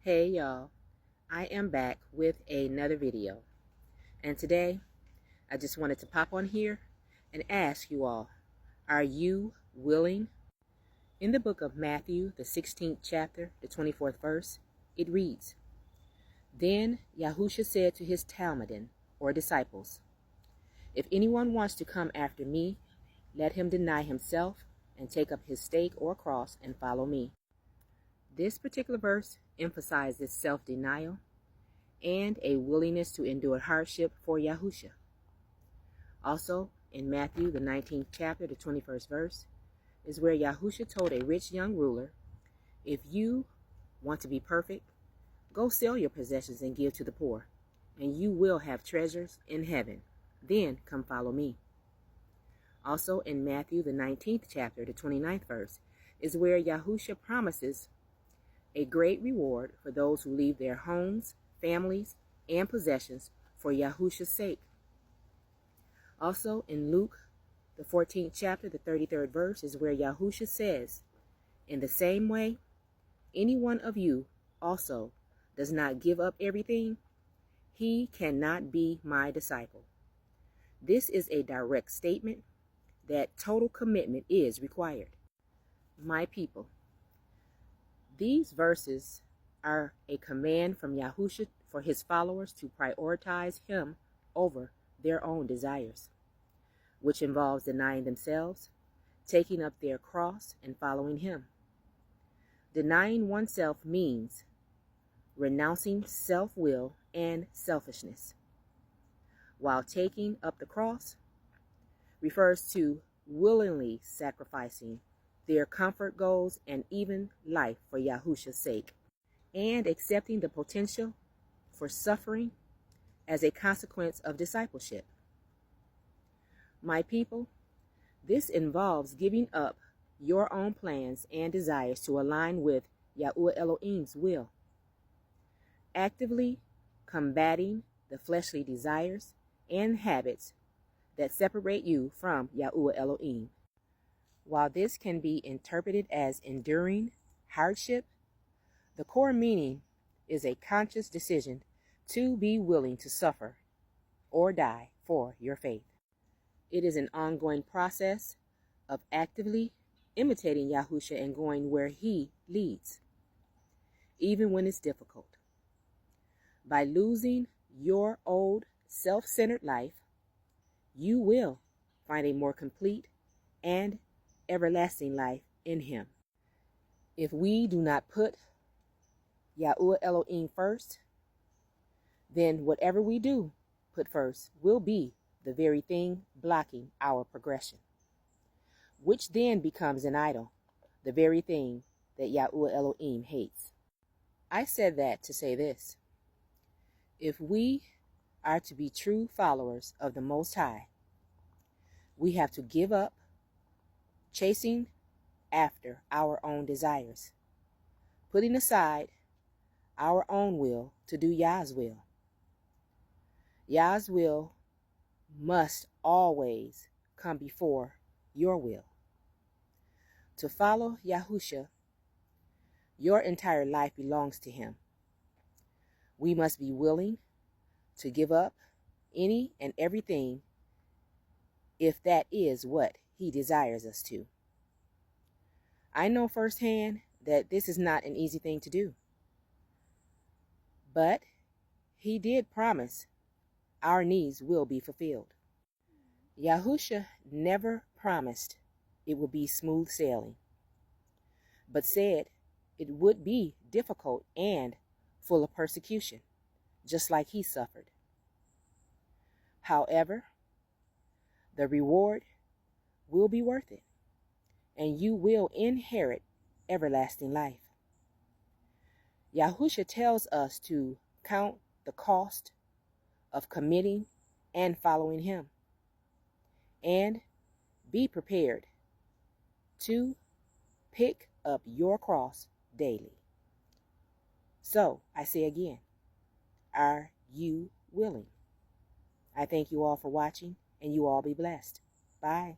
Hey y'all, I am back with another video, and today I just wanted to pop on here and ask you all, are you willing? In the book of Matthew, the 16th chapter, the 24th verse, it reads, Then Yahusha said to his Talmudim, or disciples, If anyone wants to come after me, let him deny himself and take up his stake or cross and follow me. This particular verse emphasizes self-denial and a willingness to endure hardship for Yahusha. Also, in Matthew, the 19th chapter, the 21st verse, is where Yahusha told a rich young ruler, If you want to be perfect, go sell your possessions and give to the poor, and you will have treasures in heaven. Then come follow me. Also, in Matthew, the 19th chapter, the 29th verse, is where Yahusha promises a great reward for those who leave their homes, families, and possessions for Yahusha's sake. Also, in Luke, the 14th chapter, the 33rd verse, is where Yahusha says, In the same way, any one of you also does not give up everything, he cannot be my disciple. This is a direct statement that total commitment is required. My people, these verses are a command from Yahusha for his followers to prioritize him over their own desires, which involves denying themselves, taking up their cross, and following him. Denying oneself means renouncing self-will and selfishness, while taking up the cross refers to willingly sacrificing their comfort goals and even life for Yahusha's sake, and accepting the potential for suffering as a consequence of discipleship. My people, this involves giving up your own plans and desires to align with Yahuwah Elohim's will, actively combating the fleshly desires and habits that separate you from Yahuwah Elohim. While this can be interpreted as enduring hardship, the core meaning is a conscious decision to be willing to suffer or die for your faith. It is an ongoing process of actively imitating Yahusha and going where he leads, even when it's difficult. By losing your old self-centered life, you will find a more complete and everlasting life in him. If we do not put Yahuwah Elohim first, then whatever we do put first will be the very thing blocking our progression, which then becomes an idol, the very thing that Yahuwah Elohim hates. I said that to say this. If we are to be true followers of the Most High, we have to give up chasing after our own desires, putting aside our own will to do Yah's will. Yah's will must always come before your will. To follow Yahusha, your entire life belongs to him. We must be willing to give up any and everything if that is what he desires us to. I know firsthand that this is not an easy thing to do, but he did promise our needs will be fulfilled. Yahusha never promised it would be smooth sailing, but said it would be difficult and full of persecution, just like he suffered. However, the reward will be worth it, and you will inherit everlasting life. Yahusha tells us to count the cost of committing and following him, and be prepared to pick up your cross daily. So, I say again, are you willing? I thank you all for watching, and you all be blessed. Bye.